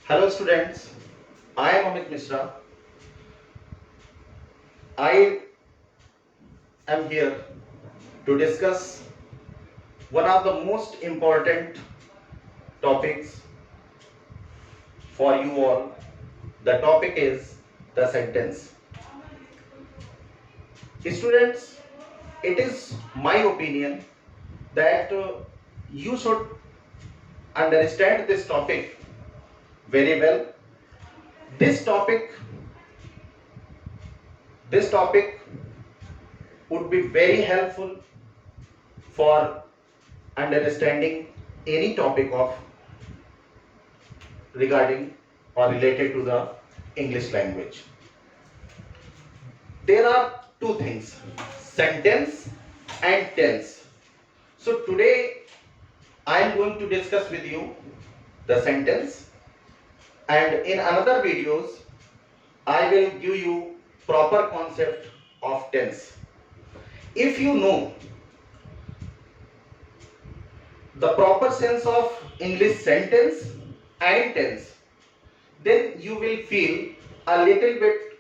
Hello students, I am Amit Mishra. I am here to discuss one of the most important topics for you all. The topic is the sentence. Students, it is my opinion that you should understand this topic very well. This topic this topic would be very helpful for understanding any topic of regarding or related to the English language. There are two things, sentence and tense. So today I am going to discuss with you the sentence, and in another videos I will give you proper concept of tense. If you know the proper sense of English sentence and tense, then you will feel a little bit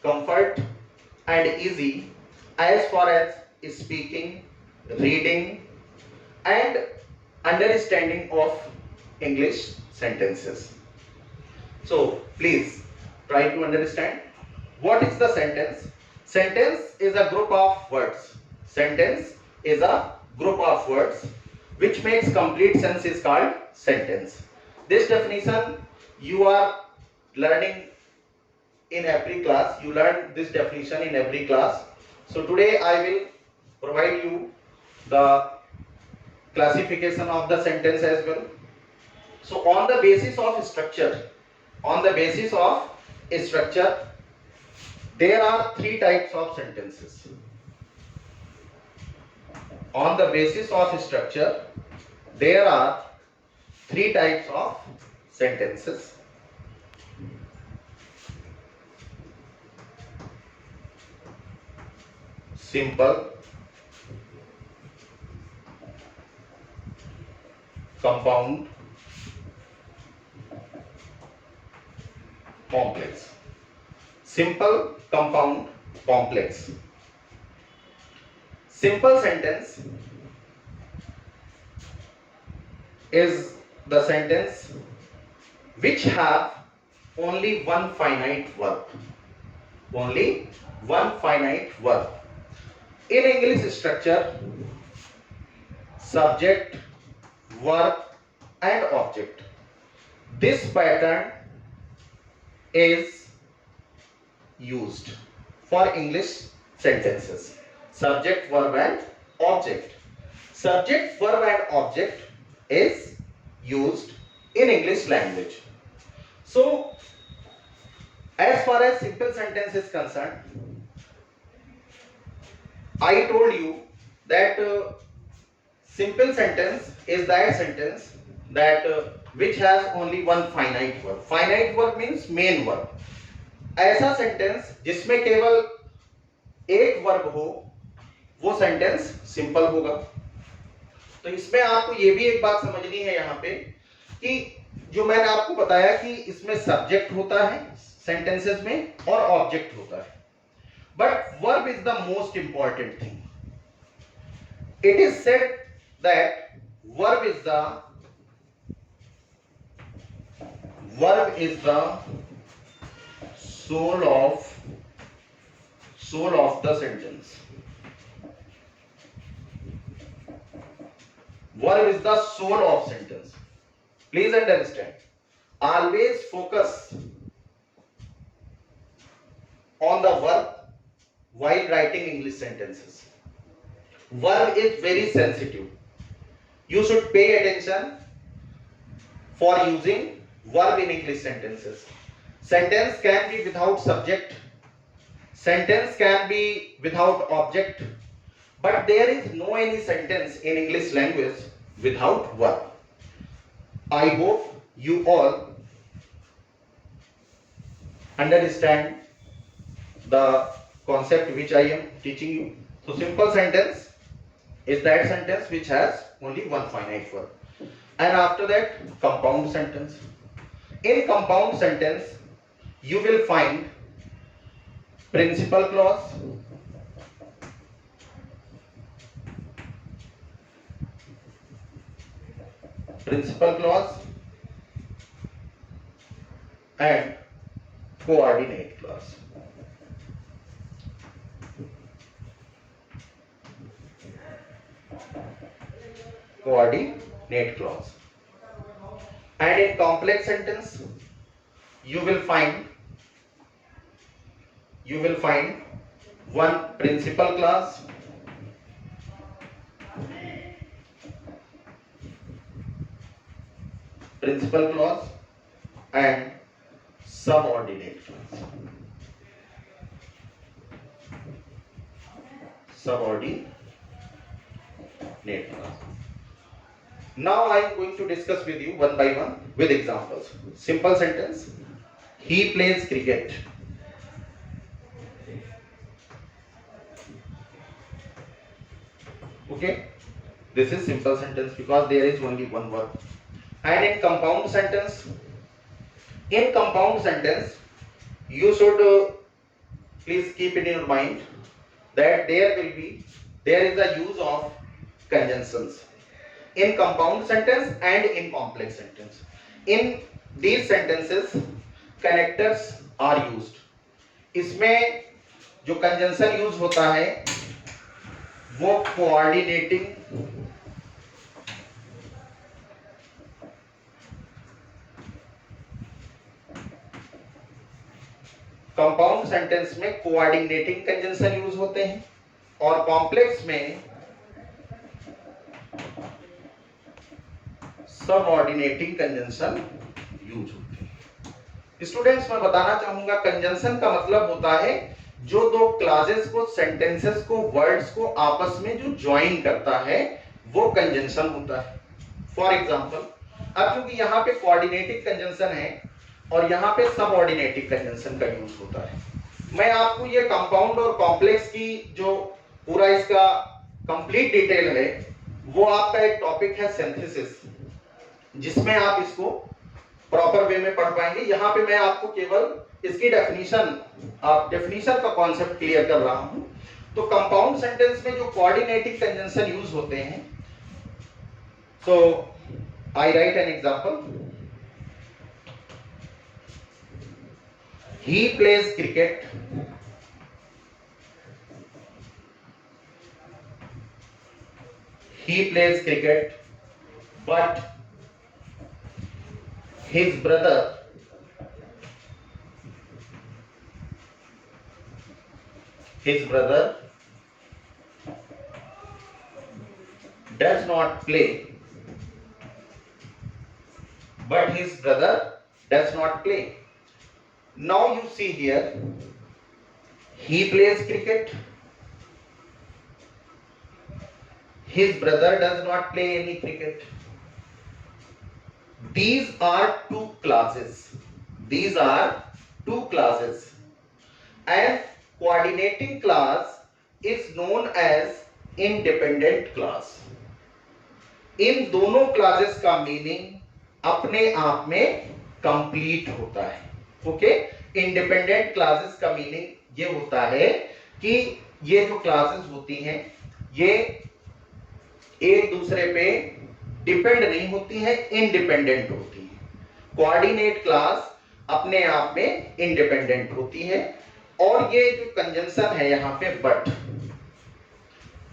comfort and easy as far as speaking, reading and understanding of English sentences. So please try to understand what is the sentence. Sentence is a group of words. Sentence is a group of words which makes complete sense is called sentence. This definition you are learning in every class. You learn this definition in every class. So today I will provide you the classification of the sentence as well. So on the basis of structure, there are three types of sentences. On the basis of structure, there are three types of sentences. Simple, compound, complex. Simple, compound, complex. Simple sentence is the sentence which have only one finite verb. Only one finite verb. In English structure, subject, verb and object. This pattern is used for English sentences. Subject, verb and object. Subject, verb and object is used in English language. So as far as simple sentence is concerned, I told you that simple sentence is that sentence that which has only one finite verb. Finite verb means main verb. ऐसा sentence जिसमें केवल एक verb हो वो sentence simple होगा. तो इसमें आपको ये भी एक बात समझनी है यहाँ पे कि जो मैंने आपको बताया कि इसमें सब्जेक्ट होता है सेंटेंसेस में और ऑब्जेक्ट होता है, but verb is the most important thing. It is said that verb is the soul of the sentence. Verb is the soul of sentence. Please understand. Always focus on the verb while writing English sentences. Verb is very sensitive. You should pay attention for using verb in English sentences. Sentence can be without subject, sentence can be without object, but there is no any sentence in English language without verb. I hope you all understand the concept which I am teaching you. So simple sentence is that sentence which has only one finite verb. And after that, compound sentence. In compound sentence, you will find principal clause, principal clause and coordinate clause. Coordinate clause. And in complex sentence, you will find one principal clause, and subordinate clause. Subordinate clause. Now I am going to discuss with you one by one with examples. Simple sentence. He plays cricket. Okay. This is simple sentence because there is only one word. And in compound sentence, you should please keep it in your mind that there is a use of conjunctions in compound sentence and in complex sentence. In these sentences connectors are used. इसमें जो conjunction use होता है वो coordinating compound sentence में coordinating conjunction use होते हैं और complex में सबऑर्डिनेटिंग कंजंक्शन यूज होते हैं। स्टूडेंट्स, मैं बताना चाहूंगा कंजंक्शन का मतलब होता है जो दो क्लासेस को, सेंटेंसेस को, वर्ड्स को आपस में जो ज्वाइन करता है वो कंजंक्शन होता है। फॉर एग्जांपल, अब क्योंकि यहाँ पे कोऑर्डिनेटिंग कंजंक्शन है और यहाँ पे सबऑर्डिनेटिंग कंजंक्शन का यूज होता है, मैं आपको ये कंपाउंड और कॉम्प्लेक्स की जो पूरा इसका कंप्लीट डिटेल है वो आपका एक टॉपिक है सिंथेसिस, जिसमें आप इसको प्रॉपर वे में पढ़ पाएंगे। यहाँ पे मैं आपको केवल इसकी डेफिनेशन का कॉन्सेप्ट क्लियर कर रहा हूं। तो कंपाउंड सेंटेंस में जो कोऑर्डिनेटिंग कंजंक्शन यूज होते हैं, so I write an example. He plays cricket. He plays cricket, but his brother does not play. But his brother does not play. Now you see here, he plays cricket, his brother does not play any cricket. These are two classes, and coordinating class is known as independent class. इन दोनों classes का meaning अपने आप में complete होता है। Okay, independent classes का meaning ये होता है कि ये जो क्लासेस होती हैं ये एक दूसरे पे डिपेंड नहीं होती हैं, इंडिपेंडेंट होती हैं। कोऑर्डिनेट क्लास अपने आप में इंडिपेंडेंट होती है और ये जो कंजंक्शन है यहाँ पे बट,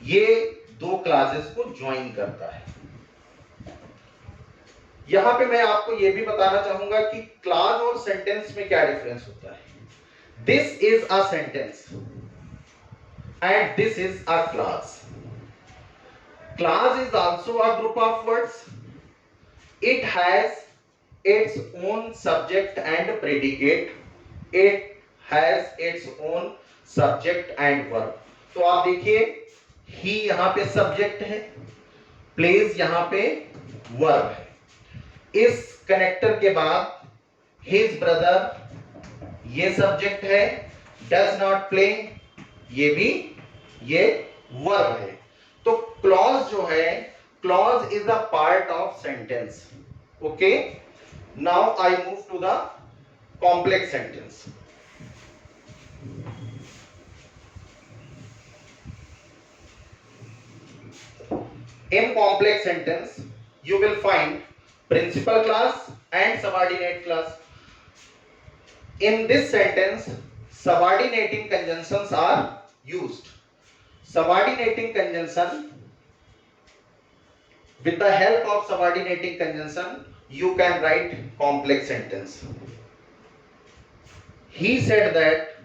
ये दो क्लासेस को ज्वाइन करता है। यहां पे मैं आपको यह भी बताना चाहूंगा कि क्लास और सेंटेंस में क्या डिफरेंस होता है। This is a sentence and this is a class. Class is also a group of words. It has its own subject and predicate, it has its own subject and verb. तो आप देखिए, ही यहां पे subject है, place यहां पे verb है। इस कनेक्टर के बाद हिज ब्रदर ये सब्जेक्ट है, डज नॉट प्ले ये वर्ब है। तो क्लॉज जो है, clause is a part of sentence. Okay, Now I move to the complex sentence. In complex sentence, you will find principal clause and subordinate clause. In this sentence, subordinating conjunctions are used. Subordinating conjunction, with the help of subordinating conjunction, you can write complex sentence. He said that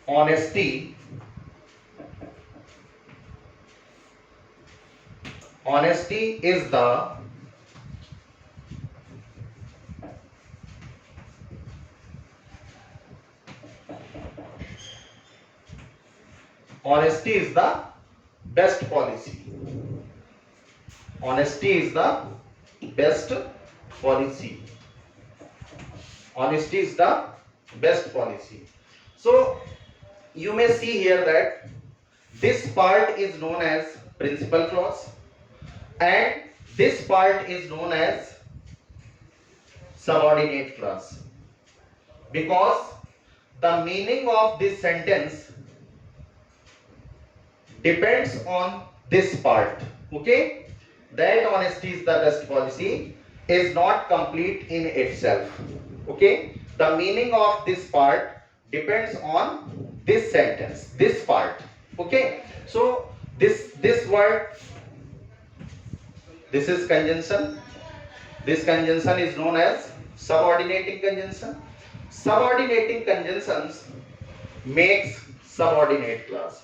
honesty is the honesty is the best policy. Honesty is the best policy. Honesty is the best policy. So you may see here that this part is known as principal clause and this part is known as subordinate clause, because the meaning of this sentence depends on this part. Okay, that honesty is the best policy is not complete in itself. Okay, the meaning of this part depends on this sentence, this part. Okay, so this word, this is conjunction. This conjunction is known as subordinating conjunction. Subordinating conjunctions makes subordinate clause.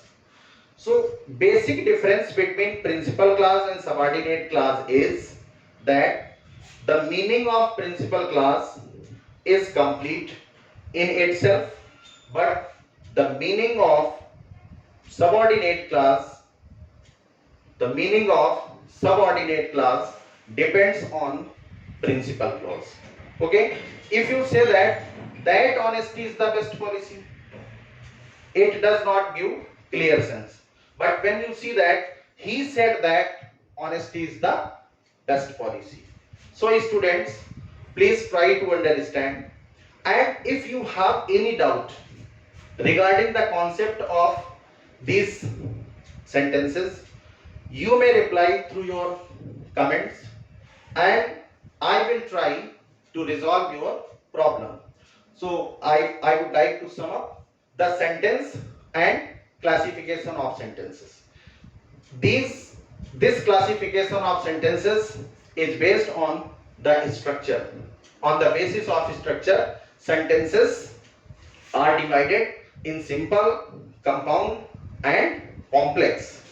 So basic difference between principal clause and subordinate clause is that the meaning of principal clause is complete in itself, but the meaning of subordinate clause, the meaning of subordinate clause depends on principal clause. Okay, if you say that honesty is the best policy, it does not give clear sense. But when you see that he said that honesty is the best policy, so students, please try to understand. And if you have any doubt regarding the concept of these sentences, you may reply through your comments and I will try to resolve your problem. So I would like to sum up the sentence and classification of sentences. This classification of sentences is based on the structure. On the basis of structure, sentences are divided in simple, compound and complex.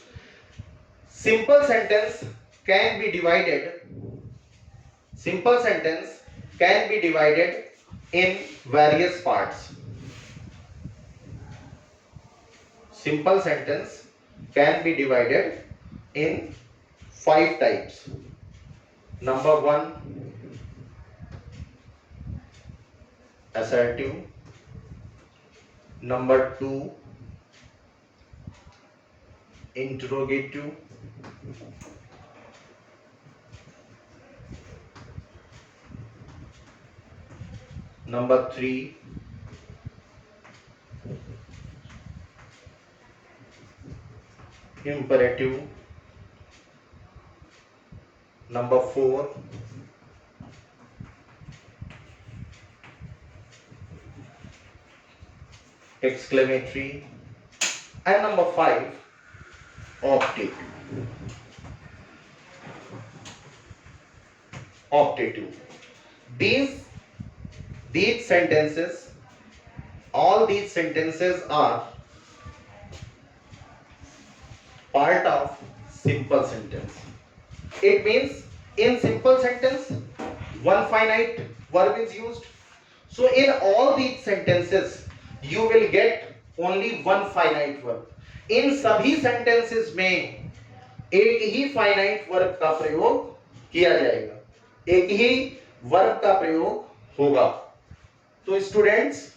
Simple sentence can be divided Simple sentence can be divided in various parts. Simple sentence can be divided in 5 types. Number 1, assertive. Number 2, interrogative. Number 3, imperative. Number 4, exclamatory. And number 5, optative. Optative. These sentences, all these sentences are part of simple sentence. It means in simple sentence, one finite verb is used. So in all these sentences, you will get only one finite verb. इन सभी sentences में एक ही finite verb का प्रयोग किया जाएगा, एक ही verb का प्रयोग होगा. तो students,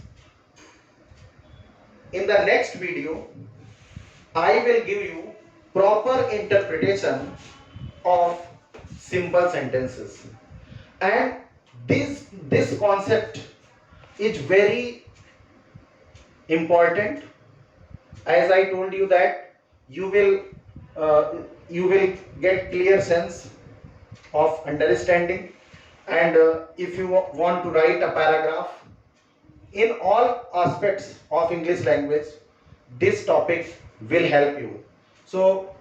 In the next video, I will give you proper interpretation of simple sentences. And this concept is very important. As I told you that you will uh, you will get clear sense of understanding, and if you want to write a paragraph in all aspects of English language, this topic will help you. So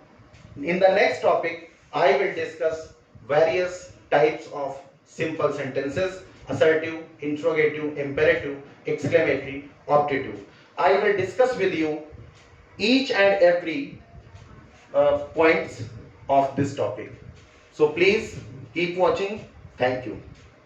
in the next topic, I will discuss various types of simple sentences: assertive, interrogative, imperative, exclamatory, optative. I will discuss with you each and every points of this topic. So please keep watching. Thank you.